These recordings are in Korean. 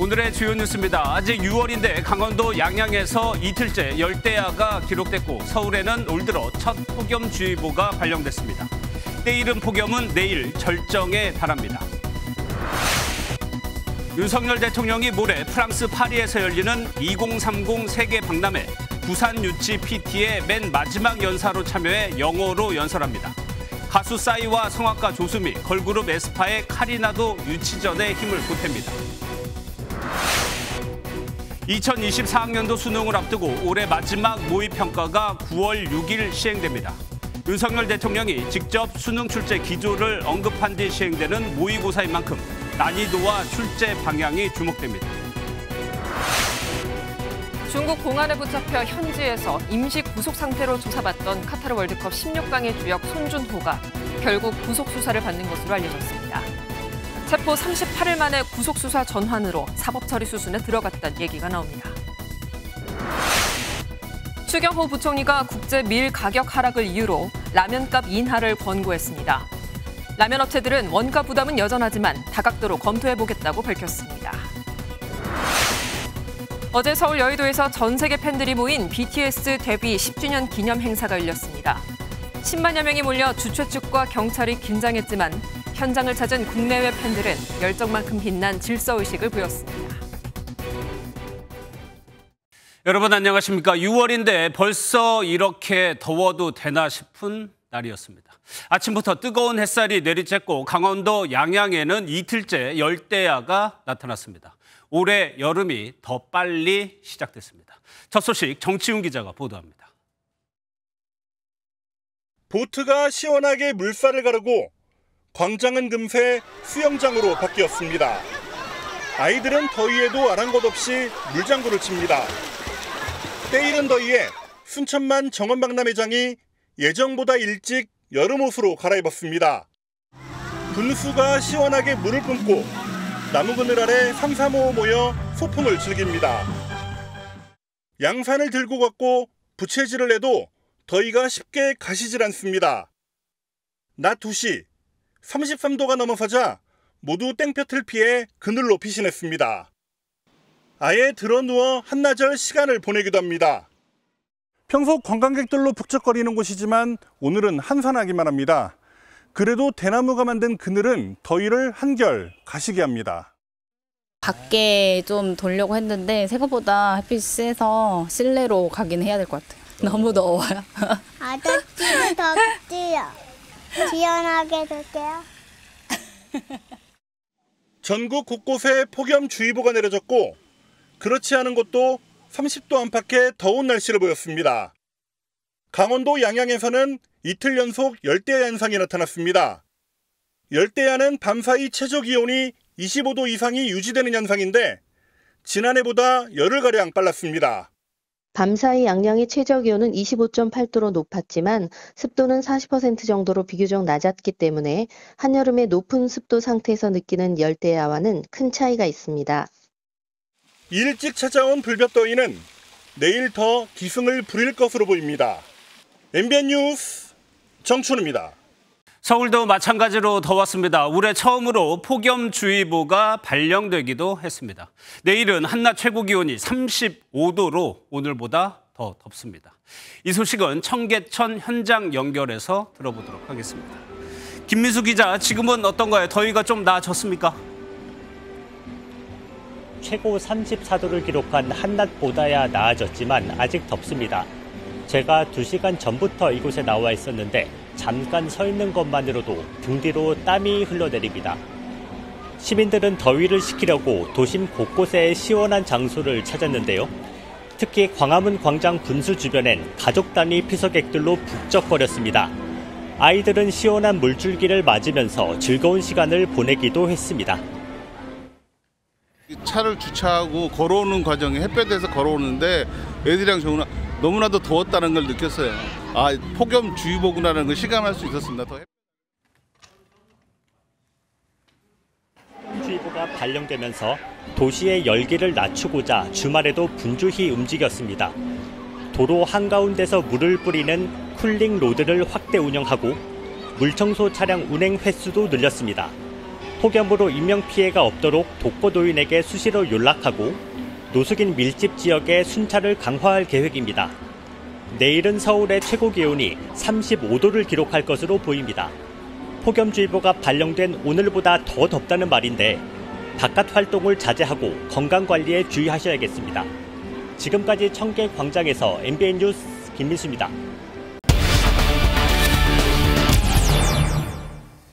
오늘의 주요 뉴스입니다. 아직 6월인데 강원도 양양에서 이틀째 열대야가 기록됐고 서울에는 올 들어 첫 폭염주의보가 발령됐습니다. 때이른 폭염은 내일 절정에 달합니다. 윤석열 대통령이 모레 프랑스 파리에서 열리는 2030 세계 박람회 부산 유치 PT의 맨 마지막 연사로 참여해 영어로 연설합니다. 가수 싸이와 성악가 조수미, 걸그룹 에스파의 카리나도 유치전에 힘을 보탭니다. 2024학년도 수능을 앞두고 올해 마지막 모의평가가 9월 6일 시행됩니다. 윤석열 대통령이 직접 수능 출제 기조를 언급한 뒤 시행되는 모의고사인 만큼 난이도와 출제 방향이 주목됩니다. 중국 공안에 붙잡혀 현지에서 임시 구속 상태로 조사받던 카타르 월드컵 16강의 주역 손준호가 결국 구속 수사를 받는 것으로 알려졌습니다. 체포 38일 만에 구속 수사 전환으로 사법 처리 수순에 들어갔다는 얘기가 나옵니다. 추경호 부총리가 국제 밀 가격 하락을 이유로 라면값 인하를 권고했습니다. 라면 업체들은 원가 부담은 여전하지만 다각도로 검토해보겠다고 밝혔습니다. 어제 서울 여의도에서 전 세계 팬들이 모인 BTS 데뷔 10주년 기념 행사가 열렸습니다. 10만여 명이 몰려 주최 측과 경찰이 긴장했지만 현장을 찾은 국내외 팬들은 열정만큼 빛난 질서의식을 보였습니다. 여러분 안녕하십니까. 6월인데 벌써 이렇게 더워도 되나 싶은 날이었습니다. 아침부터 뜨거운 햇살이 내리쬐고 강원도 양양에는 이틀째 열대야가 나타났습니다. 올해 여름이 더 빨리 시작됐습니다. 첫 소식 정치훈 기자가 보도합니다. 보트가 시원하게 물살을 가르고 광장은 금세 수영장으로 바뀌었습니다. 아이들은 더위에도 아랑곳 없이 물장구를 칩니다. 때이른 더위에 순천만 정원박람회장이 예정보다 일찍 여름 옷으로 갈아입었습니다. 분수가 시원하게 물을 뿜고 나무 그늘 아래 삼삼오오 모여 소풍을 즐깁니다. 양산을 들고 갔고 부채질을 해도 더위가 쉽게 가시질 않습니다. 낮 2시 33도가 넘어서자 모두 땡볕을 피해 그늘로 피신했습니다. 아예 드러누워 한나절 시간을 보내기도 합니다. 평소 관광객들로 북적거리는 곳이지만 오늘은 한산하기만 합니다. 그래도 대나무가 만든 그늘은 더위를 한결 가시게 합니다. 밖에 좀 돌려고 했는데 생각보다 햇빛이 세서 실내로 가긴 해야 될 것 같아요. 너무 더워요. 아저씨는 덥지요. 시원하게 될게요. 전국 곳곳에 폭염주의보가 내려졌고 그렇지 않은 곳도 30도 안팎의 더운 날씨를 보였습니다. 강원도 양양에서는 이틀 연속 열대야 현상이 나타났습니다. 열대야는 밤사이 최저기온이 25도 이상이 유지되는 현상인데 지난해보다 열흘가량 빨랐습니다. 밤사이 양양의 최저기온은 25.8도로 높았지만 습도는 40% 정도로 비교적 낮았기 때문에 한여름의 높은 습도 상태에서 느끼는 열대야와는 큰 차이가 있습니다. 일찍 찾아온 불볕더위는 내일 더 기승을 부릴 것으로 보입니다. MBN 뉴스 정춘우입니다. 서울도 마찬가지로 더웠습니다. 올해 처음으로 폭염주의보가 발령되기도 했습니다. 내일은 한낮 최고기온이 35도로 오늘보다 더 덥습니다. 이 소식은 청계천 현장 연결해서 들어보도록 하겠습니다. 김민수 기자, 지금은 어떤가요? 더위가 좀 나아졌습니까? 최고 34도를 기록한 한낮보다야 나아졌지만 아직 덥습니다. 제가 2시간 전부터 이곳에 나와 있었는데 잠깐 서 있는 것만으로도 등 뒤로 땀이 흘러내립니다. 시민들은 더위를 식히려고 도심 곳곳에 시원한 장소를 찾았는데요. 특히 광화문 광장 분수 주변엔 가족단위 피서객들로 북적거렸습니다. 아이들은 시원한 물줄기를 맞으면서 즐거운 시간을 보내기도 했습니다. 차를 주차하고 걸어오는 과정에 햇볕에서 걸어오는데 애들이랑 너무나도 더웠다는 걸 느꼈어요. 아, 폭염주의보구나라는 걸 실감할 수 있었습니다. 폭염주의보가 발령되면서 도시의 열기를 낮추고자 주말에도 분주히 움직였습니다. 도로 한가운데서 물을 뿌리는 쿨링 로드를 확대 운영하고 물청소 차량 운행 횟수도 늘렸습니다. 폭염으로 인명피해가 없도록 독거노인에게 수시로 연락하고 노숙인 밀집 지역에 순찰을 강화할 계획입니다. 내일은 서울의 최고 기온이 35도를 기록할 것으로 보입니다. 폭염주의보가 발령된 오늘보다 더 덥다는 말인데 바깥 활동을 자제하고 건강관리에 주의하셔야겠습니다. 지금까지 청계광장에서 MBN 뉴스 김민수입니다.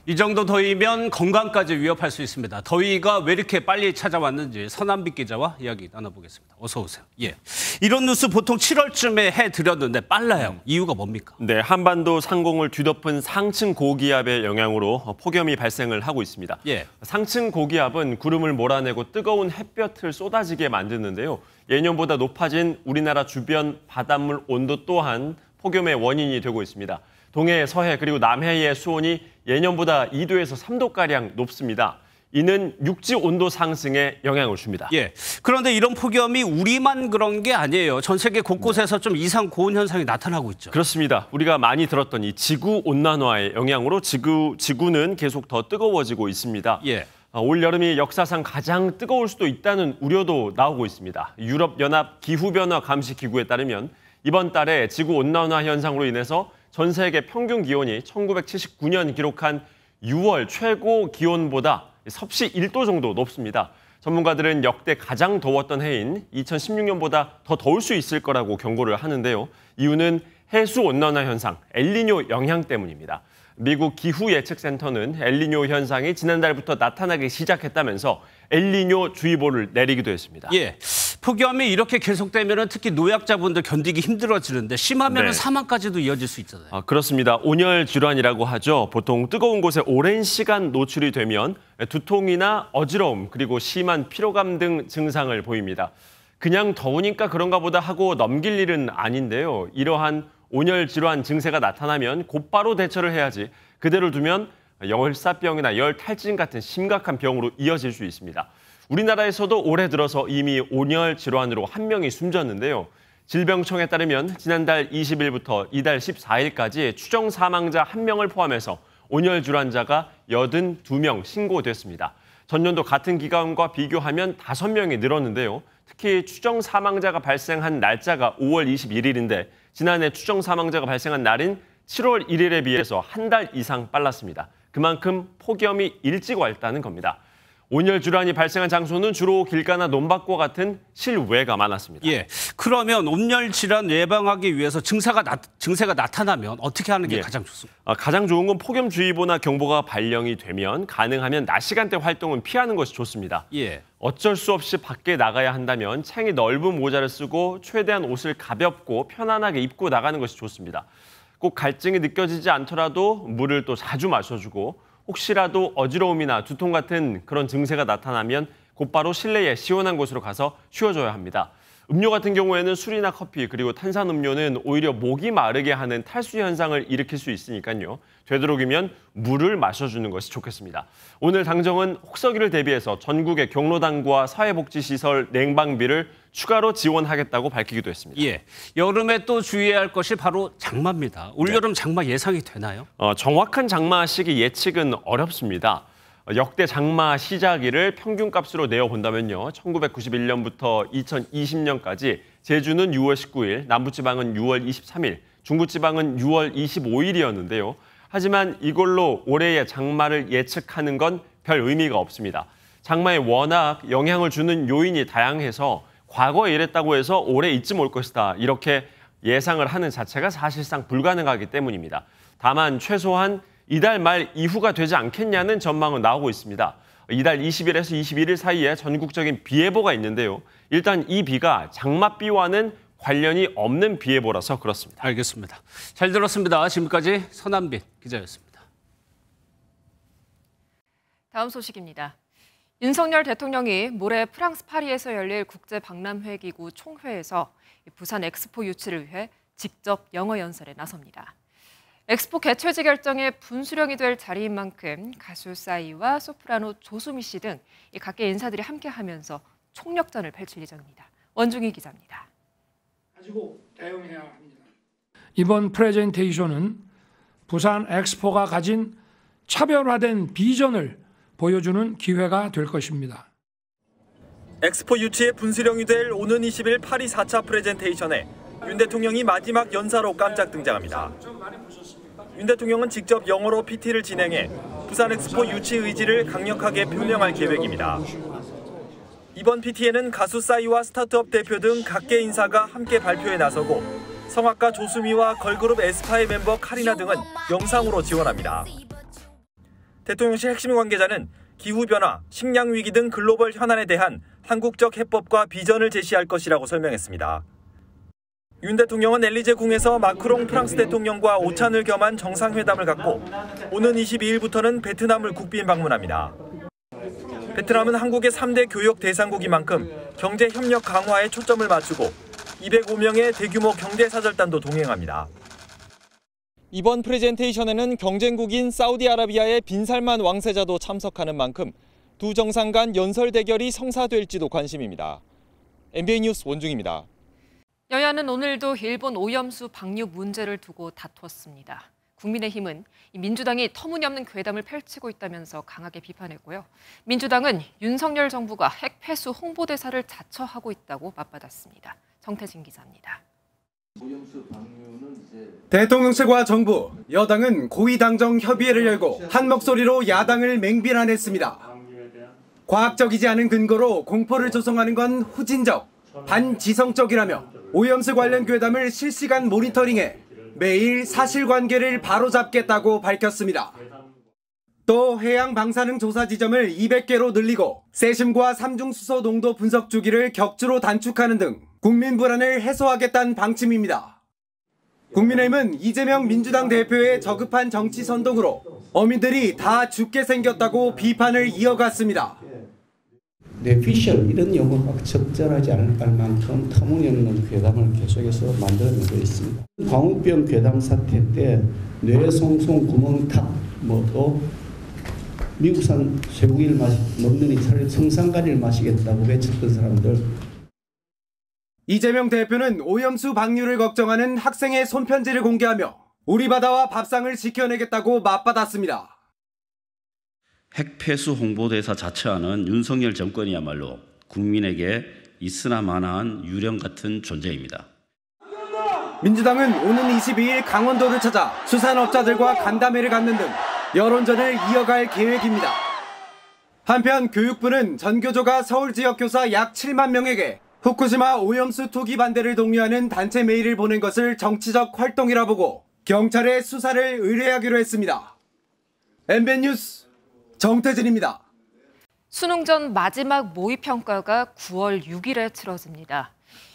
이 정도 더위면 건강까지 위협할 수 있습니다. 더위가 왜 이렇게 빨리 찾아왔는지 서남빛 기자와 이야기 나눠보겠습니다. 어서 오세요. 예, 이런 뉴스 보통 7월쯤에 해드렸는데 빨라요. 이유가 뭡니까? 네, 한반도 상공을 뒤덮은 상층 고기압의 영향으로 폭염이 발생을 하고 있습니다. 예. 상층 고기압은 구름을 몰아내고 뜨거운 햇볕을 쏟아지게 만드는데요. 예년보다 높아진 우리나라 주변 바닷물 온도 또한 폭염의 원인이 되고 있습니다. 동해, 서해 그리고 남해의 수온이 예년보다 2도에서 3도가량 높습니다. 이는 육지 온도 상승에 영향을 줍니다. 예. 그런데 이런 폭염이 우리만 그런 게 아니에요. 전 세계 곳곳에서 좀 이상 고온 현상이 나타나고 있죠. 그렇습니다. 우리가 많이 들었던 이 지구 온난화의 영향으로 지구는 계속 더 뜨거워지고 있습니다. 예. 올 여름이 역사상 가장 뜨거울 수도 있다는 우려도 나오고 있습니다. 유럽연합 기후변화 감시기구에 따르면 이번 달에 지구 온난화 현상으로 인해서 전 세계 평균 기온이 1979년 기록한 6월 최고 기온보다 섭씨 1도 정도 높습니다. 전문가들은 역대 가장 더웠던 해인 2016년보다 더 더울 수 있을 거라고 경고를 하는데요. 이유는 해수 온난화 현상, 엘니뇨 영향 때문입니다. 미국 기후예측센터는 엘니뇨 현상이 지난달부터 나타나기 시작했다면서 엘니뇨 주의보를 내리기도 했습니다. 예, 폭염이 이렇게 계속되면 특히 노약자분들 견디기 힘들어지는데 심하면 네. 사망까지도 이어질 수 있잖아요. 그렇습니다. 온열 질환이라고 하죠. 보통 뜨거운 곳에 오랜 시간 노출이 되면 두통이나 어지러움 그리고 심한 피로감 등 증상을 보입니다. 그냥 더우니까 그런가 보다 하고 넘길 일은 아닌데요. 이러한 온열 질환 증세가 나타나면 곧바로 대처를 해야지 그대로 두면 열사병이나 열탈진 같은 심각한 병으로 이어질 수 있습니다. 우리나라에서도 올해 들어서 이미 온열 질환으로 1명이 숨졌는데요. 질병청에 따르면 지난달 20일부터 이달 14일까지 추정 사망자 1명을 포함해서 온열 질환자가 82명 신고됐습니다. 전년도 같은 기간과 비교하면 5명이 늘었는데요. 특히 추정 사망자가 발생한 날짜가 5월 21일인데 지난해 추정 사망자가 발생한 날인 7월 1일에 비해서 한 달 이상 빨랐습니다. 그만큼 폭염이 일찍 왔다는 겁니다. 온열 질환이 발생한 장소는 주로 길가나 논밭과 같은 실외가 많았습니다. 예, 그러면 온열 질환 예방하기 위해서 증세가 나타나면 어떻게 하는 게 가장 좋습니까? 가장 좋은 건 폭염주의보나 경보가 발령이 되면 가능하면 낮 시간대 활동은 피하는 것이 좋습니다. 예. 어쩔 수 없이 밖에 나가야 한다면 챙이 넓은 모자를 쓰고 최대한 옷을 가볍고 편안하게 입고 나가는 것이 좋습니다. 꼭 갈증이 느껴지지 않더라도 물을 또 자주 마셔주고 혹시라도 어지러움이나 두통 같은 그런 증세가 나타나면 곧바로 실내에 시원한 곳으로 가서 쉬어줘야 합니다. 음료 같은 경우에는 술이나 커피 그리고 탄산음료는 오히려 목이 마르게 하는 탈수 현상을 일으킬 수 있으니까요. 되도록이면 물을 마셔주는 것이 좋겠습니다. 오늘 당정은 혹서기를 대비해서 전국의 경로당과 사회복지시설 냉방비를 추가로 지원하겠다고 밝히기도 했습니다. 예, 여름에 또 주의해야 할 것이 바로 장마입니다. 올여름 장마 예상이 되나요? 정확한 장마 시기 예측은 어렵습니다. 역대 장마 시작일을 평균값으로 내어본다면요. 1991년부터 2020년까지 제주는 6월 19일, 남부지방은 6월 23일, 중부지방은 6월 25일이었는데요. 하지만 이걸로 올해의 장마를 예측하는 건 별 의미가 없습니다. 장마에 워낙 영향을 주는 요인이 다양해서 과거에 이랬다고 해서 올해 이쯤 올 것이다. 이렇게 예상을 하는 자체가 사실상 불가능하기 때문입니다. 다만 최소한 이달 말 이후가 되지 않겠냐는 전망은 나오고 있습니다. 이달 20일에서 21일 사이에 전국적인 비 예보가 있는데요. 일단 이 비가 장맛비와는 관련이 없는 비 예보라서 그렇습니다. 알겠습니다. 잘 들었습니다. 지금까지 서남빛 기자였습니다. 다음 소식입니다. 윤석열 대통령이 모레 프랑스 파리에서 열릴 국제박람회기구 총회에서 부산 엑스포 유치를 위해 직접 영어 연설에 나섭니다. 엑스포 개최지 결정에 분수령이 될 자리인 만큼 가수 싸이와 소프라노 조수미 씨 등 각계 인사들이 함께하면서 총력전을 펼칠 예정입니다. 원중희 기자입니다. 가지고 대응해야 합니다. 이번 프레젠테이션은 부산 엑스포가 가진 차별화된 비전을 보여주는 기회가 될 것입니다. 엑스포 유치의 분수령이 될 오는 20일 파리 4차 프레젠테이션에 윤 대통령이 마지막 연사로 깜짝 등장합니다. 윤 대통령은 직접 영어로 PT를 진행해 부산 엑스포 유치 의지를 강력하게 표명할 계획입니다. 이번 PT에는 가수 싸이와 스타트업 대표 등 각계 인사가 함께 발표에 나서고 성악가 조수미와 걸그룹 에스파의 멤버 카리나 등은 영상으로 지원합니다. 대통령실 핵심 관계자는 기후변화, 식량위기 등 글로벌 현안에 대한 한국적 해법과 비전을 제시할 것이라고 설명했습니다. 윤 대통령은 엘리제 궁에서 마크롱 프랑스 대통령과 오찬을 겸한 정상회담을 갖고 오는 22일부터는 베트남을 국빈 방문합니다. 베트남은 한국의 3대 교역 대상국인 만큼 경제 협력 강화에 초점을 맞추고 205명의 대규모 경제사절단도 동행합니다. 이번 프레젠테이션에는 경쟁국인 사우디아라비아의 빈살만 왕세자도 참석하는 만큼 두 정상 간 연설 대결이 성사될지도 관심입니다. MBN 뉴스 원중입니다. 여야는 오늘도 일본 오염수 방류 문제를 두고 다투었습니다. 국민의힘은 민주당이 터무니없는 괴담을 펼치고 있다면서 강하게 비판했고요. 민주당은 윤석열 정부가 핵 폐수 홍보대사를 자처하고 있다고 맞받았습니다. 정태진 기자입니다. 대통령실과 정부, 여당은 고위당정 협의회를 열고 한 목소리로 야당을 맹비난했습니다. 과학적이지 않은 근거로 공포를 조성하는 건 후진적, 반지성적이라며 오염수 관련 괴담을 실시간 모니터링해 매일 사실관계를 바로잡겠다고 밝혔습니다. 또 해양 방사능 조사 지점을 200개로 늘리고 세심과 삼중수소 농도 분석 주기를 격주로 단축하는 등 국민 불안을 해소하겠다는 방침입니다. 국민의힘은 이재명 민주당 대표의 저급한 정치 선동으로 어민들이 다 죽게 생겼다고 비판을 이어갔습니다. 뇌피셜 이런 용어가 적절하지 않을 만큼 터무니없는 괴담을 계속해서 만들어내고 있습니다. 광우병 괴담 사태 때 뇌송송 구멍탑 또 미국산 쇠고기를 먹느니 차라리 청산가리를 마시겠다고 외쳤던 사람들. 이재명 대표는 오염수 방류를 걱정하는 학생의 손편지를 공개하며 우리 바다와 밥상을 지켜내겠다고 맞받았습니다. 핵폐수 홍보대사 자처하는 윤석열 정권이야말로 국민에게 있으나 마나한 유령 같은 존재입니다. 민주당은 오는 22일 강원도를 찾아 수산업자들과 간담회를 갖는 등 여론전을 이어갈 계획입니다. 한편 교육부는 전교조가 서울 지역 교사 약 7만 명에게 후쿠시마 오염수 투기 반대를 독려하는 단체 메일을 보낸 것을 정치적 활동이라 보고 경찰에 수사를 의뢰하기로 했습니다. MBN 뉴스 정태진입니다. 수능 전 마지막 모의평가가 9월 6일에 치러집니다.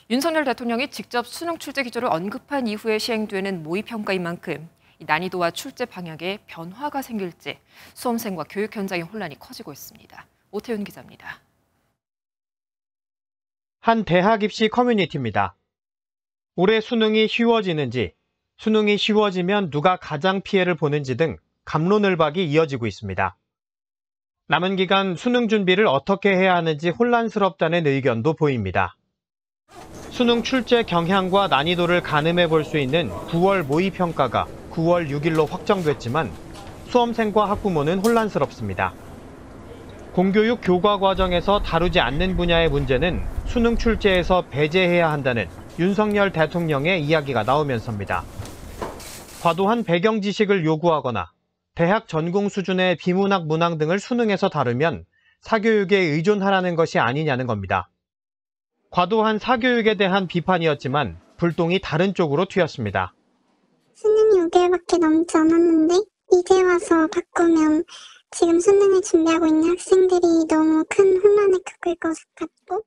윤석열 대통령이 직접 수능 출제 기조를 언급한 이후에 시행되는 모의평가인 만큼 난이도와 출제 방향에 변화가 생길지 수험생과 교육 현장의 혼란이 커지고 있습니다. 오태훈 기자입니다. 한 대학 입시 커뮤니티입니다. 올해 수능이 쉬워지는지, 수능이 쉬워지면 누가 가장 피해를 보는지 등 갑론을박이 이어지고 있습니다. 남은 기간 수능 준비를 어떻게 해야 하는지 혼란스럽다는 의견도 보입니다. 수능 출제 경향과 난이도를 가늠해 볼 수 있는 9월 모의평가가 9월 6일로 확정됐지만 수험생과 학부모는 혼란스럽습니다. 공교육 교과 과정에서 다루지 않는 분야의 문제는 수능 출제에서 배제해야 한다는 윤석열 대통령의 이야기가 나오면서입니다. 과도한 배경 지식을 요구하거나 대학 전공 수준의 비문학 문항 등을 수능에서 다루면 사교육에 의존하라는 것이 아니냐는 겁니다. 과도한 사교육에 대한 비판이었지만 불똥이 다른 쪽으로 튀었습니다. 수능이 5개월밖에 남지 않았는데 이제 와서 바꾸면 지금 수능을 준비하고 있는 학생들이 너무 큰 혼란을 겪을 것 같고.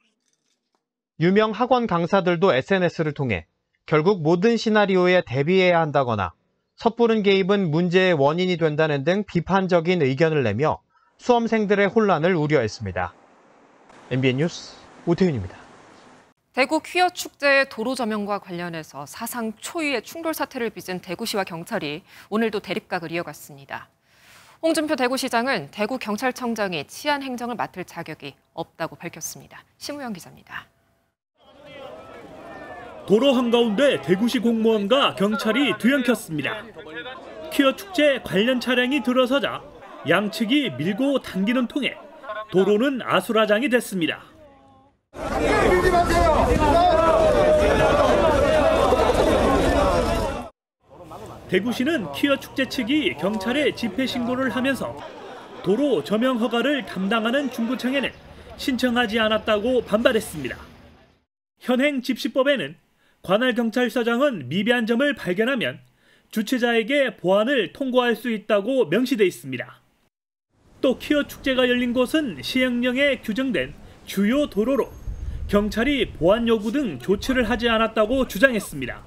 유명 학원 강사들도 SNS를 통해 결국 모든 시나리오에 대비해야 한다거나 섣부른 개입은 문제의 원인이 된다는 등 비판적인 의견을 내며 수험생들의 혼란을 우려했습니다. MBN 뉴스 오태윤입니다. 대구 퀴어 축제의 도로 조명과 관련해서 사상 초유의 충돌 사태를 빚은 대구시와 경찰이 오늘도 대립각을 이어갔습니다. 홍준표 대구시장은 대구경찰청장이 치안 행정을 맡을 자격이 없다고 밝혔습니다. 심우영 기자입니다. 도로 한가운데 대구시 공무원과 경찰이 뒤엉켰습니다. 퀴어 축제 관련 차량이 들어서자 양측이 밀고 당기는 통에 도로는 아수라장이 됐습니다. 대구시는 퀴어 축제 측이 경찰에 집회 신고를 하면서 도로 조명 허가를 담당하는 중구청에는 신청하지 않았다고 반발했습니다. 현행 집시법에는 관할 경찰서장은 미비한 점을 발견하면 주최자에게 보안을 통고할 수 있다고 명시돼 있습니다. 또 퀴어 축제가 열린 곳은 시행령에 규정된 주요 도로로 경찰이 보안 요구 등 조치를 하지 않았다고 주장했습니다.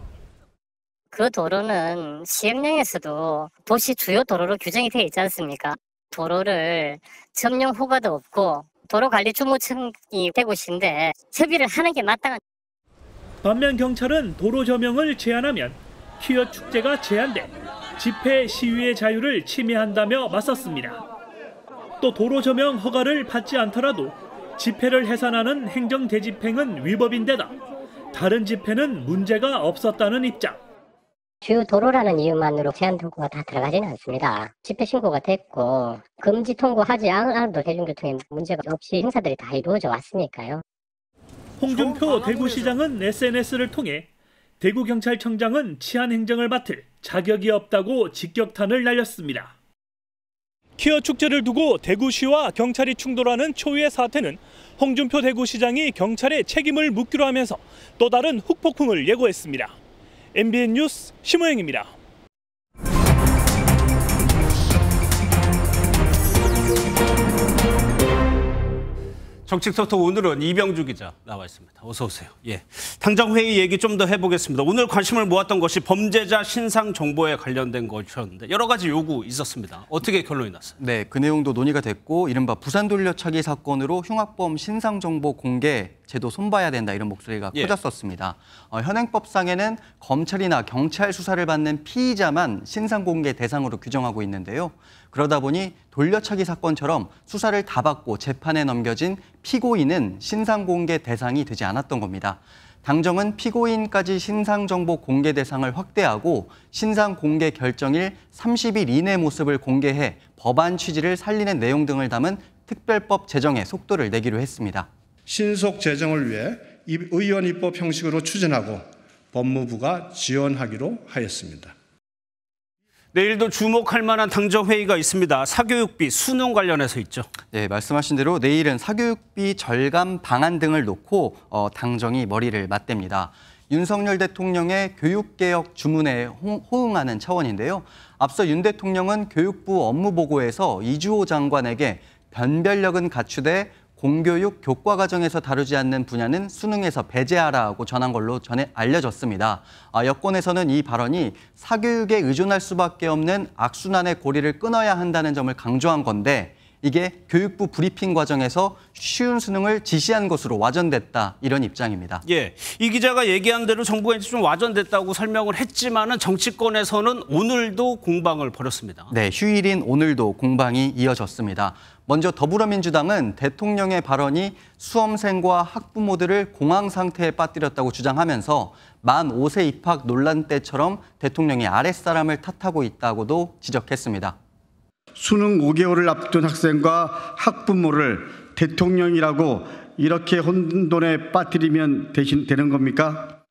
그 도로는 시행령에서도 도시 주요 도로로 규정이 되어 있지 않습니까? 도로를 점령 허가도 없고 도로관리주무청이 대구시인데 협의를 하는 게 마땅한. 반면 경찰은 도로 조명을 제한하면 퀴어 축제가 제한돼 집회 시위의 자유를 침해한다며 맞섰습니다. 또 도로 조명 허가를 받지 않더라도 집회를 해산하는 행정 대집행은 위법인데다 다른 집회는 문제가 없었다는 입장. 주요 도로라는 이유만으로 제한 통고가 다 들어가지는 않습니다. 집회 신고가 됐고 금지 통고하지 않아도 대중교통에 문제가 없이 행사들이 다 이루어져 왔으니까요. 홍준표 대구시장은 SNS를 통해 대구경찰청장은 치안행정을 맡을 자격이 없다고 직격탄을 날렸습니다. 퀴어 축제를 두고 대구시와 경찰이 충돌하는 초유의 사태는 홍준표 대구시장이 경찰에 책임을 묻기로 하면서 또 다른 후폭풍을 예고했습니다. MBN 뉴스 심호영입니다. 정치토토 오늘은 이병주 기자 나와 있습니다. 어서 오세요. 예, 당장 회의 얘기 좀 더 해보겠습니다. 오늘 관심을 모았던 것이 범죄자 신상 정보에 관련된 것이었는데 여러 가지 요구 있었습니다. 어떻게 결론이 났어요? 네, 그 내용도 논의가 됐고 이른바 부산 돌려차기 사건으로 흉악범 신상 정보 공개 제도 손봐야 된다 이런 목소리가 커졌었습니다. 현행법상에는 검찰이나 경찰 수사를 받는 피의자만 신상 공개 대상으로 규정하고 있는데요. 그러다 보니 돌려차기 사건처럼 수사를 다 받고 재판에 넘겨진 피고인은 신상 공개 대상이 되지 않았던 겁니다. 당정은 피고인까지 신상 정보 공개 대상을 확대하고 신상 공개 결정일 30일 이내 모습을 공개해 법안 취지를 살리는 내용 등을 담은 특별법 제정에 속도를 내기로 했습니다. 신속 제정을 위해 의원 입법 형식으로 추진하고 법무부가 지원하기로 하였습니다. 내일도 주목할 만한 당정 회의가 있습니다. 사교육비, 수능 관련해서 있죠. 네, 말씀하신 대로 내일은 사교육비 절감 방안 등을 놓고 당정이 머리를 맞댑니다. 윤석열 대통령의 교육개혁 주문에 호응하는 차원인데요. 앞서 윤 대통령은 교육부 업무보고에서 이주호 장관에게 변별력은 갖추되 공교육 교과과정에서 다루지 않는 분야는 수능에서 배제하라고 전한 걸로 알려졌습니다. 여권에서는 이 발언이 사교육에 의존할 수밖에 없는 악순환의 고리를 끊어야 한다는 점을 강조한 건데 이게 교육부 브리핑 과정에서 쉬운 수능을 지시한 것으로 와전됐다 이런 입장입니다. 예, 이 기자가 얘기한 대로 정부가 좀 와전됐다고 설명을 했지만은 정치권에서는 오늘도 공방을 벌였습니다. 네, 휴일인 오늘도 공방이 이어졌습니다. 먼저 더불어민주당은 대통령의 발언이 수험생과 학부모들을 공황 상태에 빠뜨렸다고 주장하면서 만 5세 입학 논란 때처럼 대통령이 아랫사람을 탓하고 있다고도 지적했습니다. 수능 5개월을 앞둔 학생과 학부모를 대통령이라고 이렇게 혼돈에 빠뜨리면 되는 겁니까?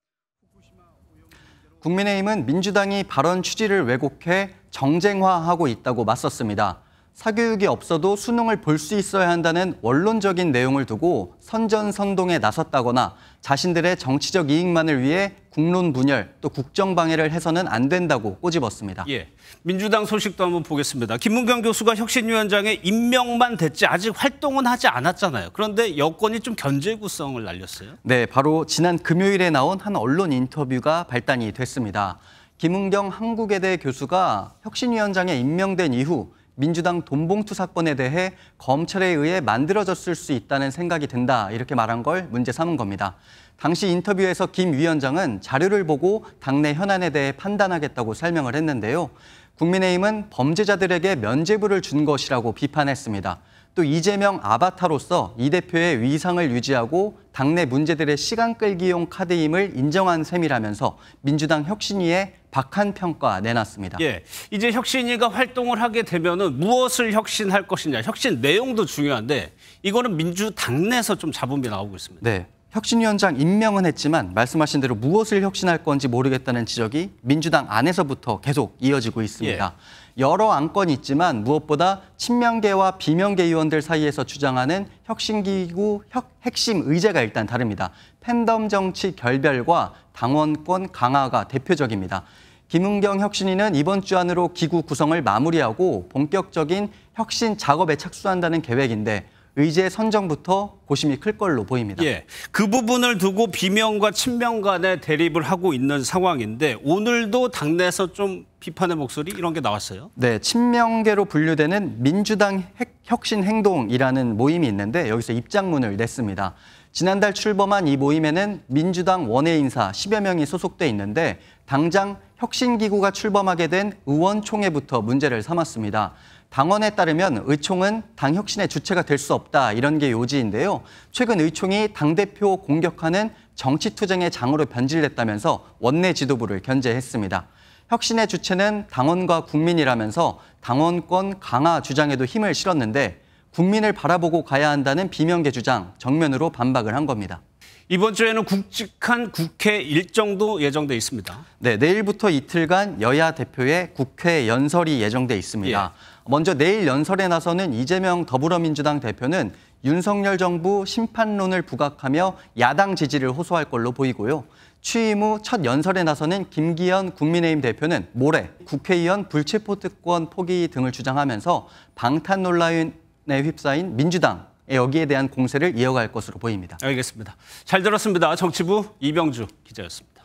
국민의힘은 민주당이 발언 취지를 왜곡해 정쟁화하고 있다고 맞섰습니다. 사교육이 없어도 수능을 볼 수 있어야 한다는 원론적인 내용을 두고 선전선동에 나섰다거나 자신들의 정치적 이익만을 위해 국론 분열 또 국정 방해를 해서는 안 된다고 꼬집었습니다. 예, 민주당 소식도 한번 보겠습니다. 김문경 교수가 혁신위원장에 임명만 됐지 아직 활동은 하지 않았잖아요. 그런데 여권이 좀 견제구성을 날렸어요. 네, 바로 지난 금요일에 나온 한 언론 인터뷰가 발단이 됐습니다. 김은경 한국외대 교수가 혁신위원장에 임명된 이후 민주당 돈봉투 사건에 대해 검찰에 의해 만들어졌을 수 있다는 생각이 든다 이렇게 말한 걸 문제 삼은 겁니다. 당시 인터뷰에서 김 위원장은 자료를 보고 당내 현안에 대해 판단하겠다고 설명을 했는데요. 국민의힘은 범죄자들에게 면죄부를 준 것이라고 비판했습니다. 또 이재명 아바타로서 이 대표의 위상을 유지하고 당내 문제들의 시간 끌기용 카드임을 인정한 셈이라면서 민주당 혁신위에 박한 평가 내놨습니다. 예, 이제 혁신위가 활동을 하게 되면은 무엇을 혁신할 것이냐, 혁신 내용도 중요한데 이거는 민주당 내에서 좀 잡음이 나오고 있습니다. 네. 혁신위원장 임명은 했지만 말씀하신 대로 무엇을 혁신할 건지 모르겠다는 지적이 민주당 안에서부터 계속 이어지고 있습니다. 여러 안건이 있지만 무엇보다 친명계와 비명계 의원들 사이에서 주장하는 혁신기구 핵심 의제가 일단 다릅니다. 팬덤 정치 결별과 당원권 강화가 대표적입니다. 김은경 혁신위는 이번 주 안으로 기구 구성을 마무리하고 본격적인 혁신 작업에 착수한다는 계획인데 의제 선정부터 고심이 클 걸로 보입니다. 예, 그 부분을 두고 비명과 친명 간의 대립을 하고 있는 상황인데 오늘도 당내에서 좀 비판의 목소리 이런 게 나왔어요. 네, 친명계로 분류되는 민주당 혁신행동이라는 모임이 있는데 여기서 입장문을 냈습니다. 지난달 출범한 이 모임에는 민주당 원외 인사 10여 명이 소속돼 있는데 당장 혁신기구가 출범하게 된 의원총회부터 문제를 삼았습니다. 당원에 따르면 의총은 당 혁신의 주체가 될 수 없다 이런 게 요지인데요. 최근 의총이 당대표 공격하는 정치투쟁의 장으로 변질됐다면서 원내 지도부를 견제했습니다. 혁신의 주체는 당원과 국민이라면서 당원권 강화 주장에도 힘을 실었는데 국민을 바라보고 가야 한다는 비명계 주장 정면으로 반박을 한 겁니다. 이번 주에는 굵직한 국회 일정도 예정돼 있습니다. 네, 내일부터 이틀간 여야 대표의 국회 연설이 예정돼 있습니다. 먼저 내일 연설에 나서는 이재명 더불어민주당 대표는 윤석열 정부 심판론을 부각하며 야당 지지를 호소할 걸로 보이고요. 취임 후 첫 연설에 나서는 김기현 국민의힘 대표는 모레 국회의원 불체포특권 포기 등을 주장하면서 방탄 논란에 휩싸인 민주당 여기에 대한 공세를 이어갈 것으로 보입니다. 알겠습니다. 잘 들었습니다. 정치부 이병주 기자였습니다.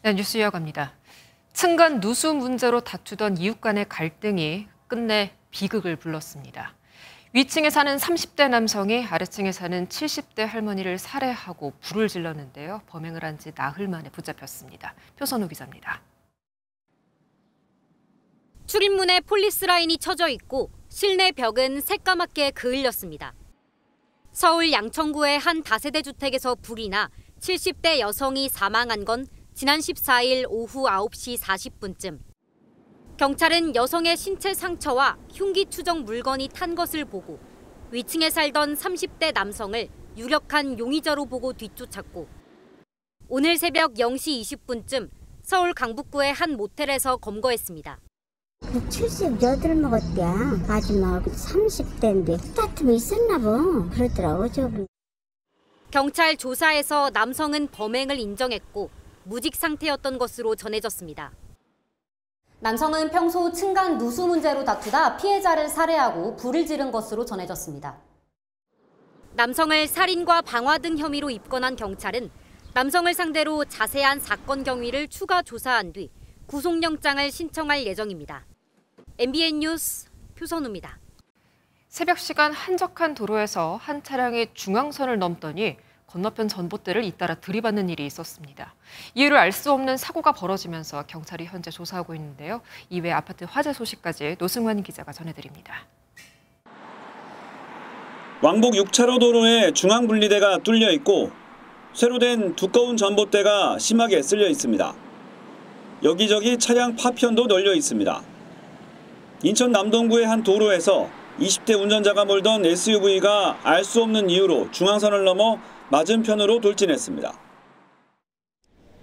네, 뉴스 이어갑니다. 층간 누수 문제로 다투던 이웃 간의 갈등이 끝내 비극을 불렀습니다. 위층에 사는 30대 남성이 아래층에 사는 70대 할머니를 살해하고 불을 질렀는데요. 범행을 한 지 나흘 만에 붙잡혔습니다. 표선우 기자입니다. 출입문에 폴리스 라인이 쳐져 있고 실내 벽은 새까맣게 그을렸습니다. 서울 양천구의 한 다세대 주택에서 불이 나 70대 여성이 사망한 건 지난 14일 오후 9시 40분쯤. 경찰은 여성의 신체 상처와 흉기 추정 물건이 탄 것을 보고 위층에 살던 30대 남성을 유력한 용의자로 보고 뒤쫓았고 오늘 새벽 0시 20분쯤 서울 강북구의 한 모텔에서 검거했습니다. 78 먹었대야. 마지막 30대인데 다툼이 있었나 봐. 그러더라고 저분. 경찰 조사에서 남성은 범행을 인정했고 무직 상태였던 것으로 전해졌습니다. 남성은 평소 층간 누수 문제로 다투다 피해자를 살해하고 불을 지른 것으로 전해졌습니다. 남성을 살인과 방화 등 혐의로 입건한 경찰은 남성을 상대로 자세한 사건 경위를 추가 조사한 뒤 구속영장을 신청할 예정입니다. MBN 뉴스 표선우입니다. 새벽 시간 한적한 도로에서 한 차량이 중앙선을 넘더니 건너편 전봇대를 잇따라 들이받는 일이 있었습니다. 이유를 알 수 없는 사고가 벌어지면서 경찰이 현재 조사하고 있는데요. 이외 아파트 화재 소식까지 노승환 기자가 전해드립니다. 왕복 6차로 도로에 중앙분리대가 뚫려 있고 쇠로 된 두꺼운 전봇대가 심하게 쓸려 있습니다. 여기저기 차량 파편도 널려 있습니다. 인천 남동구의 한 도로에서 20대 운전자가 몰던 SUV가 알 수 없는 이유로 중앙선을 넘어 맞은편으로 돌진했습니다.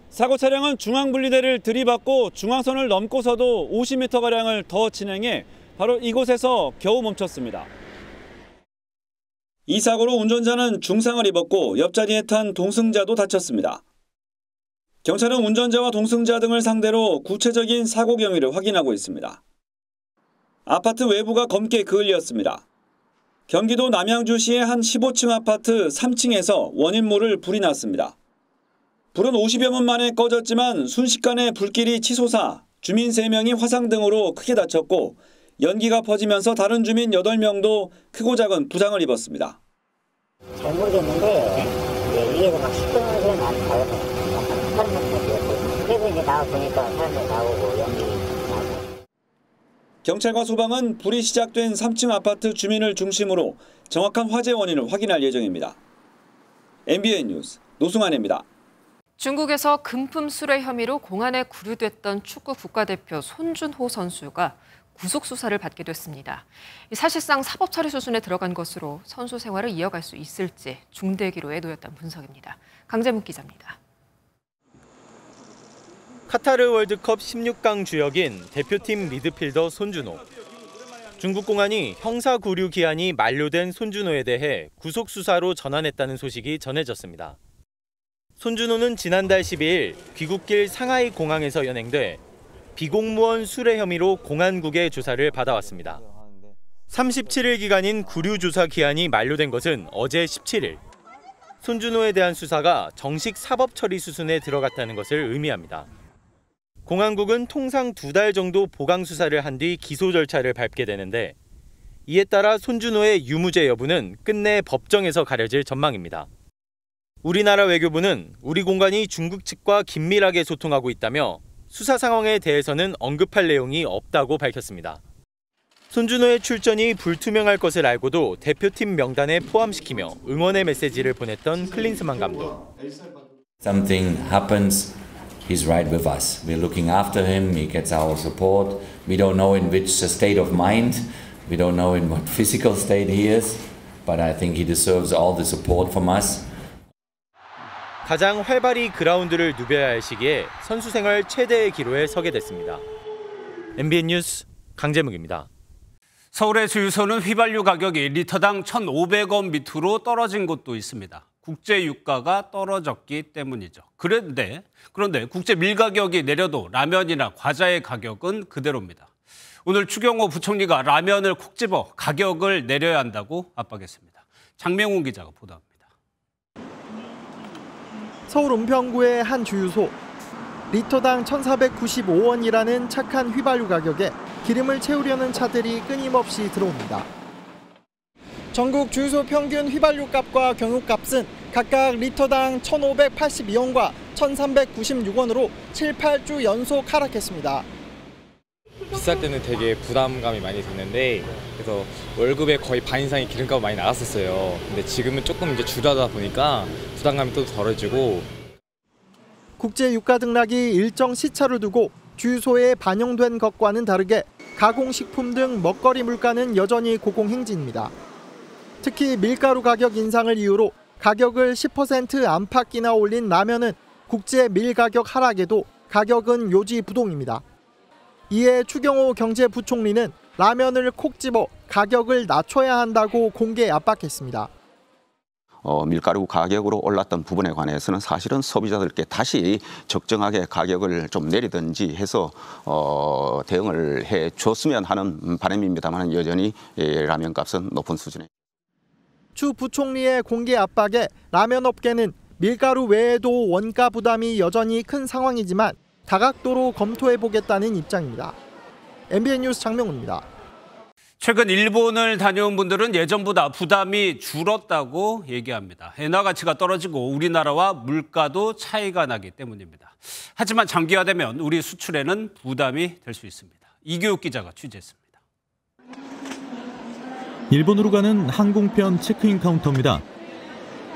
사고 차량은 중앙분리대를 들이받고 중앙선을 넘고서도 50m가량을 더 진행해 바로 이곳에서 겨우 멈췄습니다. 이 사고로 운전자는 중상을 입었고 옆자리에 탄 동승자도 다쳤습니다. 경찰은 운전자와 동승자 등을 상대로 구체적인 사고 경위를 확인하고 있습니다. 아파트 외부가 검게 그을렸습니다. 경기도 남양주시의 한 15층 아파트 3층에서 원인 모를 불이 났습니다. 불은 50여 분 만에 꺼졌지만 순식간에 불길이 치솟아 주민 3명이 화상 등으로 크게 다쳤고 연기가 퍼지면서 다른 주민 8명도 크고 작은 부상을 입었습니다. 잘 모르겠는데 위에서 막 시끄러운 소리 나고 그래서 이제 나와 보니까 사람들 나오고 연기 나고. 경찰과 소방은 불이 시작된 3층 아파트 주민을 중심으로 정확한 화재 원인을 확인할 예정입니다. MBN 뉴스 노승환입니다. 중국에서 금품 수뢰 혐의로 공안에 구류됐던 축구 국가대표 손준호 선수가 구속 수사를 받게 됐습니다. 사실상 사법 처리 수순에 들어간 것으로 선수 생활을 이어갈 수 있을지 중대기로에 놓였다는 분석입니다. 강재묵 기자입니다. 카타르 월드컵 16강 주역인 대표팀 미드필더 손준호. 중국 공안이 형사 구류 기한이 만료된 손준호에 대해 구속 수사로 전환했다는 소식이 전해졌습니다. 손준호는 지난달 12일 귀국길 상하이 공항에서 연행돼 비공무원 수뢰 혐의로 공안국의 조사를 받아왔습니다. 37일 기간인 구류 조사 기한이 만료된 것은 어제 17일. 손준호에 대한 수사가 정식 사법 처리 수순에 들어갔다는 것을 의미합니다. 공안국은 통상 2달 정도 보강 수사를 한 뒤 기소 절차를 밟게 되는데 이에 따라 손준호의 유무죄 여부는 끝내 법정에서 가려질 전망입니다. 우리나라 외교부는 우리 공관이 중국 측과 긴밀하게 소통하고 있다며 수사 상황에 대해서는 언급할 내용이 없다고 밝혔습니다. 손준호의 출전이 불투명할 것을 알고도 대표팀 명단에 포함시키며 응원의 메시지를 보냈던 클린스만 감독. Something happens, he's right with us. We're looking after him, he gets our support. We don't know in which state of mind, we don't know in what physical state he is, but I think he deserves all the support from us. 가장 활발히 그라운드를 누벼야 할 시기에 선수 생활 최대의 기로에 서게 됐습니다. MBN 뉴스 강재묵입니다. 서울의 주유소는 휘발유 가격이 리터당 1,500원 밑으로 떨어진 곳도 있습니다. 국제 유가가 떨어졌기 때문이죠. 그런데 국제 밀 가격이 내려도 라면이나 과자의 가격은 그대로입니다. 오늘 추경호 부총리가 라면을 콕 집어 가격을 내려야 한다고 압박했습니다. 장명훈 기자가 보도합니다. 서울 은평구의 한 주유소. 리터당 1,495원이라는 착한 휘발유 가격에 기름을 채우려는 차들이 끊임없이 들어옵니다. 전국 주유소 평균 휘발유 값과 경유값은 각각 리터당 1,582원과 1,396원으로 7, 8주 연속 하락했습니다. 비쌀 때는 되게 부담감이 많이 됐는데 그래서 월급의 거의 반 이상이 기름값이 많이 나갔었어요. 근데 지금은 조금 이제 줄어다 보니까 부담감이 또 덜어지고. 국제 유가 등락이 일정 시차를 두고 주유소에 반영된 것과는 다르게 가공식품 등 먹거리 물가는 여전히 고공행진입니다. 특히 밀가루 가격 인상을 이유로 가격을 10% 안팎이나 올린 라면은 국제 밀 가격 하락에도 가격은 요지부동입니다. 이에 추경호 경제부총리는 라면을 콕 집어 가격을 낮춰야 한다고 공개 압박했습니다. 밀가루 가격으로 올랐던 부분에 관해서는 사실은 소비자들께 다시 적정하게 가격을 좀 내리든지 해서 대응을 해 줬으면 하는 바람입니다만 여전히 라면 값은 높은 수준에. 추 부총리의 공개 압박에 라면 업계는 밀가루 외에도 원가 부담이 여전히 큰 상황이지만 다각도로 검토해보겠다는 입장입니다. MBN 뉴스 장명훈입니다. 최근 일본을 다녀온 분들은 예전보다 부담이 줄었다고 얘기합니다. 엔화 가치가 떨어지고 우리나라와 물가도 차이가 나기 때문입니다. 하지만 장기화되면 우리 수출에는 부담이 될 수 있습니다. 이규욱 기자가 취재했습니다. 일본으로 가는 항공편 체크인 카운터입니다.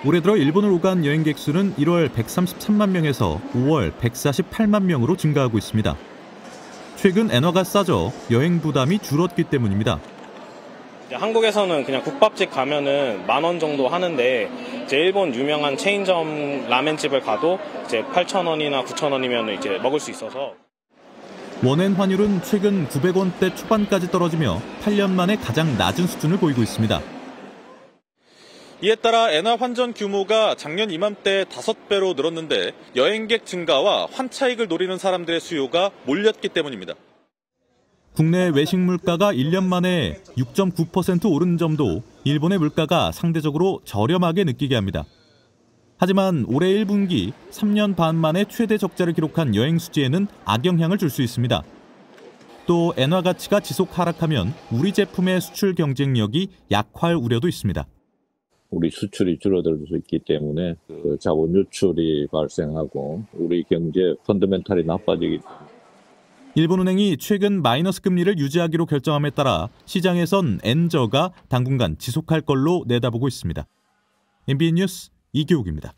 올해 들어 일본을 오간 여행객 수는 1월 133만 명에서 5월 148만 명으로 증가하고 있습니다. 최근 엔화가 싸져 여행 부담이 줄었기 때문입니다. 한국에서는 그냥 국밥집 가면은 10,000원 정도 하는데 이제 일본 유명한 체인점 라멘집을 가도 이제 8,000원이나 9,000원이면 이제 먹을 수 있어서. 원엔 환율은 최근 900원대 초반까지 떨어지며 8년 만에 가장 낮은 수준을 보이고 있습니다. 이에 따라 엔화 환전 규모가 작년 이맘때 5배로 늘었는데 여행객 증가와 환차익을 노리는 사람들의 수요가 몰렸기 때문입니다. 국내 외식 물가가 1년 만에 6.9% 오른 점도 일본의 물가가 상대적으로 저렴하게 느끼게 합니다. 하지만 올해 1분기 3년 반 만에 최대 적자를 기록한 여행 수지에는 악영향을 줄 수 있습니다. 또 엔화 가치가 지속 하락하면 우리 제품의 수출 경쟁력이 약화할 우려도 있습니다. 우리 수출이 줄어들 수 있기 때문에 자원 유출이 발생하고 우리 경제 펀더멘탈이 나빠지기 때문에. 일본은행이 최근 마이너스 금리를 유지하기로 결정함에 따라 시장에선 엔저가 당분간 지속할 걸로 내다보고 있습니다. MBN 뉴스 이교욱입니다.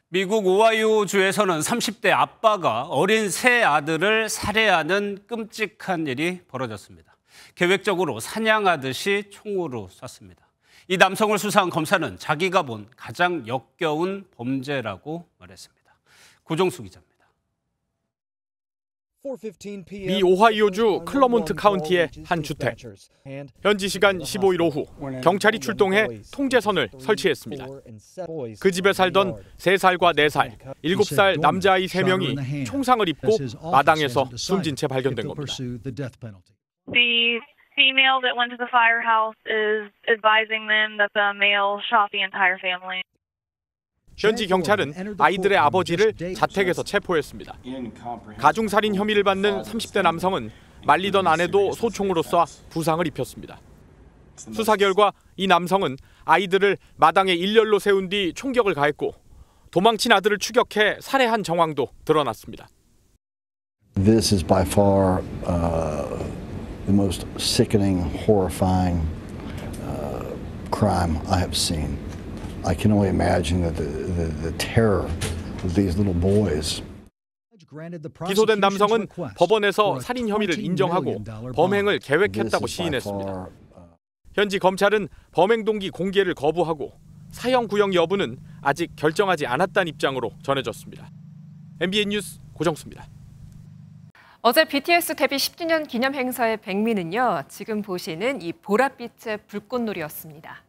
미국 오하이오주에서는 30대 아빠가 어린 새 아들을 살해하는 끔찍한 일이 벌어졌습니다. 계획적으로 사냥하듯이 총으로 쐈습니다. 이 남성을 수사한 검사는 자기가 본 가장 역겨운 범죄라고 말했습니다. 고종수 기자입니다. 미 오하이오주 클러몬트 카운티의 한 주택. 현지 시간 15일 오후 경찰이 출동해 통제선을 설치했습니다. 그 집에 살던 3살과 4살, 7살 남자아이 3명이 총상을 입고 마당에서 숨진 채 발견된 겁니다. The female that went to the firehouse is advising them that the male shot the entire family. 현지 경찰은 아이들의 아버지를 자택에서 체포했습니다. 가중살인 혐의를 받는 30대 남성은 말리던 아내도 소총으로 쏴 부상을 입혔습니다. 수사 결과 이 남성은 아이들을 마당에 일렬로 세운 뒤 총격을 가했고 도망친 아들을 추격해 살해한 정황도 드러났습니다. This is by far the most sickening, horrifying crime I have seen. I can only imagine the terror of these little boys. 기소된 남성은 법원에서 살인 혐의를 인정하고 범행을 계획했다고 시인했습니다. 현지 검찰은 범행 동기 공개를 거부하고 사형 구형 여부는 아직 결정하지 않았다는 입장으로 전해졌습니다. MBN 뉴스 고정수입니다. 어제 BTS 데뷔 10주년 기념 행사의 백미는요, 지금 보시는 이 보랏빛의 불꽃놀이였습니다.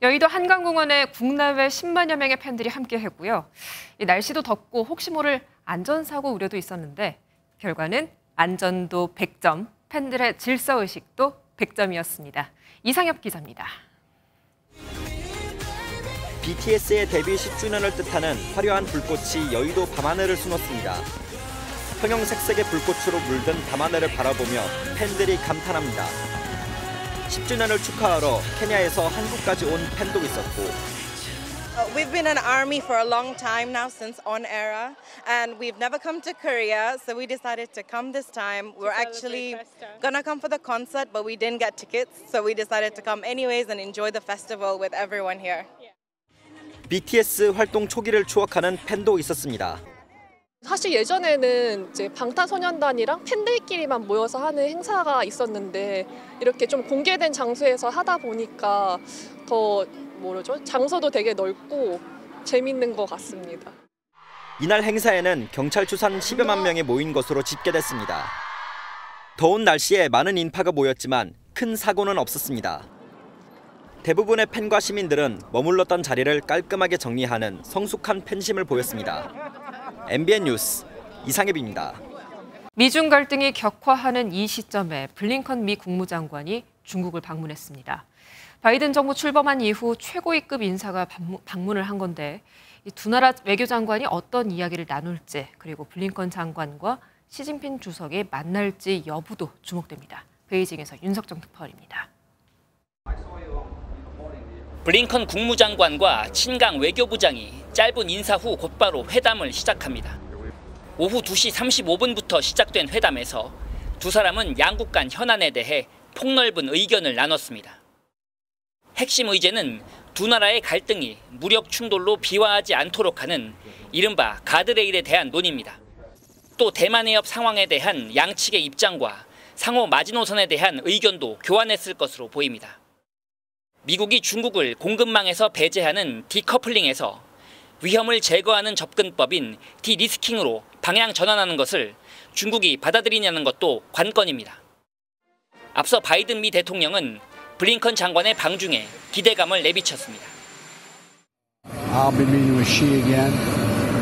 여의도 한강공원에 국내외 10만여 명의 팬들이 함께했고요. 날씨도 덥고 혹시 모를 안전사고 우려도 있었는데 결과는 안전도 100점, 팬들의 질서의식도 100점이었습니다. 이상엽 기자입니다. BTS의 데뷔 10주년을 뜻하는 화려한 불꽃이 여의도 밤하늘을 수놓습니다. 형형색색의 불꽃으로 물든 밤하늘을 바라보며 팬들이 감탄합니다. 10주년을 축하하러 케냐에서 한국까지 온 팬도 있었고. We've been an army for a long time now since On Era, and we've never come to Korea, so we decided to come this time. We're actually gonna come for the concert, but we didn't get tickets, so we decided to come anyways and enjoy the festival with everyone here. BTS 활동 초기를 추억하는 팬도 있었습니다. 사실 예전에는 이제 방탄소년단이랑 팬들끼리만 모여서 하는 행사가 있었는데 이렇게 좀 공개된 장소에서 하다 보니까 더 장소도 되게 넓고 재밌는 것 같습니다. 이날 행사에는 경찰 추산 10여만 명이 모인 것으로 집계됐습니다. 더운 날씨에 많은 인파가 모였지만 큰 사고는 없었습니다. 대부분의 팬과 시민들은 머물렀던 자리를 깔끔하게 정리하는 성숙한 팬심을 보였습니다. MBN 뉴스 이상엽입니다. 미중 갈등이 격화하는 이 시점에 블링컨 미 국무장관이 중국을 방문했습니다. 바이든 정부 출범한 이후 최고위급 인사가 방문을 한 건데 이 두 나라 외교장관이 어떤 이야기를 나눌지, 그리고 블링컨 장관과 시진핑 주석이 만날지 여부도 주목됩니다. 베이징에서 윤석정 특파원입니다. 블링컨 국무장관과 친강 외교부장이 짧은 인사 후 곧바로 회담을 시작합니다. 오후 2시 35분부터 시작된 회담에서 두 사람은 양국 간 현안에 대해 폭넓은 의견을 나눴습니다. 핵심 의제는 두 나라의 갈등이 무력 충돌로 비화하지 않도록 하는 이른바 가드레일에 대한 논의입니다. 또 대만 해협 상황에 대한 양측의 입장과 상호 마지노선에 대한 의견도 교환했을 것으로 보입니다. 미국이 중국을 공급망에서 배제하는 디커플링에서 위험을 제거하는 접근법인 디리스킹으로 방향 전환하는 것을 중국이 받아들이냐는 것도 관건입니다. 앞서 바이든 미 대통령은 블링컨 장관의 방중에 기대감을 내비쳤습니다. I'll be meeting with Xi again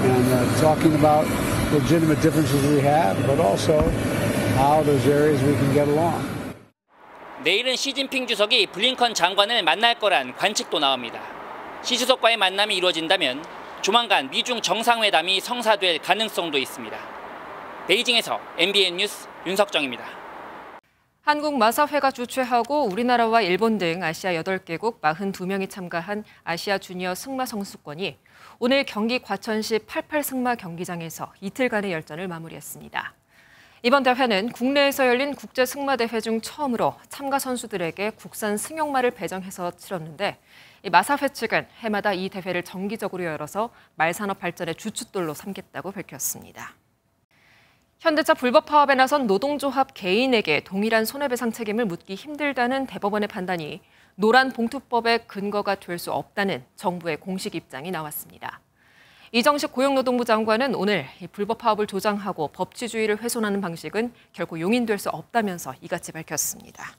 and talking about legitimate differences we have, but also how those areas we can get along. 내일은 시진핑 주석이 블링컨 장관을 만날 거란 관측도 나옵니다. 시 주석과의 만남이 이루어진다면 조만간 미중 정상회담이 성사될 가능성도 있습니다. 베이징에서 MBN 뉴스 윤석정입니다. 한국마사회가 주최하고 우리나라와 일본 등 아시아 8개국 42명이 참가한 아시아 주니어 승마 선수권이 오늘 경기 과천시 88승마 경기장에서 이틀간의 열전을 마무리했습니다. 이번 대회는 국내에서 열린 국제 승마대회 중 처음으로 참가 선수들에게 국산 승용말을 배정해서 치렀는데 마사회 측은 해마다 이 대회를 정기적으로 열어서 말산업 발전의 주춧돌로 삼겠다고 밝혔습니다. 현대차 불법 파업에 나선 노동조합 개인에게 동일한 손해배상 책임을 묻기 힘들다는 대법원의 판단이 노란봉투법의 근거가 될 수 없다는 정부의 공식 입장이 나왔습니다. 이정식 고용노동부 장관은 오늘 불법 파업을 조장하고 법치주의를 훼손하는 방식은 결코 용인될 수 없다면서 이같이 밝혔습니다.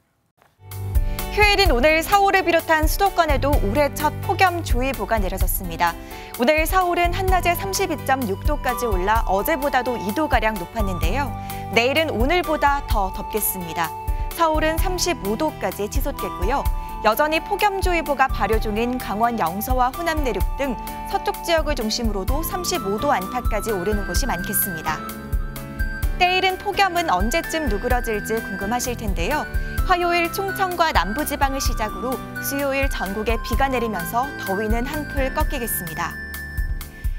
휴일인 오늘 서울을 비롯한 수도권에도 올해 첫 폭염주의보가 내려졌습니다. 오늘 서울은 한낮에 32.6도까지 올라 어제보다도 2도가량 높았는데요. 내일은 오늘보다 더 덥겠습니다. 서울은 35도까지 치솟겠고요. 여전히 폭염주의보가 발효 중인 강원 영서와 호남 내륙 등 서쪽 지역을 중심으로도 35도 안팎까지 오르는 곳이 많겠습니다. 때일은 폭염은 언제쯤 누그러질지 궁금하실 텐데요. 화요일 충청과 남부지방을 시작으로 수요일 전국에 비가 내리면서 더위는 한풀 꺾이겠습니다.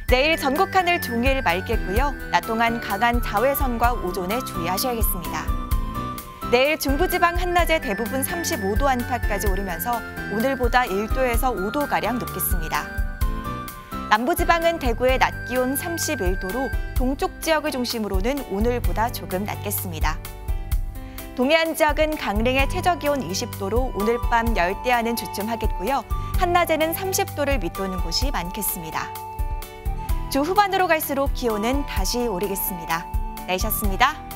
내일 전국 하늘 종일 맑겠고요. 낮 동안 강한 자외선과 오존에 주의하셔야겠습니다. 내일 중부지방 한낮에 대부분 35도 안팎까지 오르면서 오늘보다 1도에서 5도가량 높겠습니다. 남부지방은 대구의 낮 기온 31도로 동쪽 지역을 중심으로는 오늘보다 조금 낮겠습니다. 동해안 지역은 강릉의 최저기온 20도로 오늘 밤 열대야는 주춤하겠고요. 한낮에는 30도를 밑도는 곳이 많겠습니다. 주 후반으로 갈수록 기온은 다시 오르겠습니다. 내셨습니다.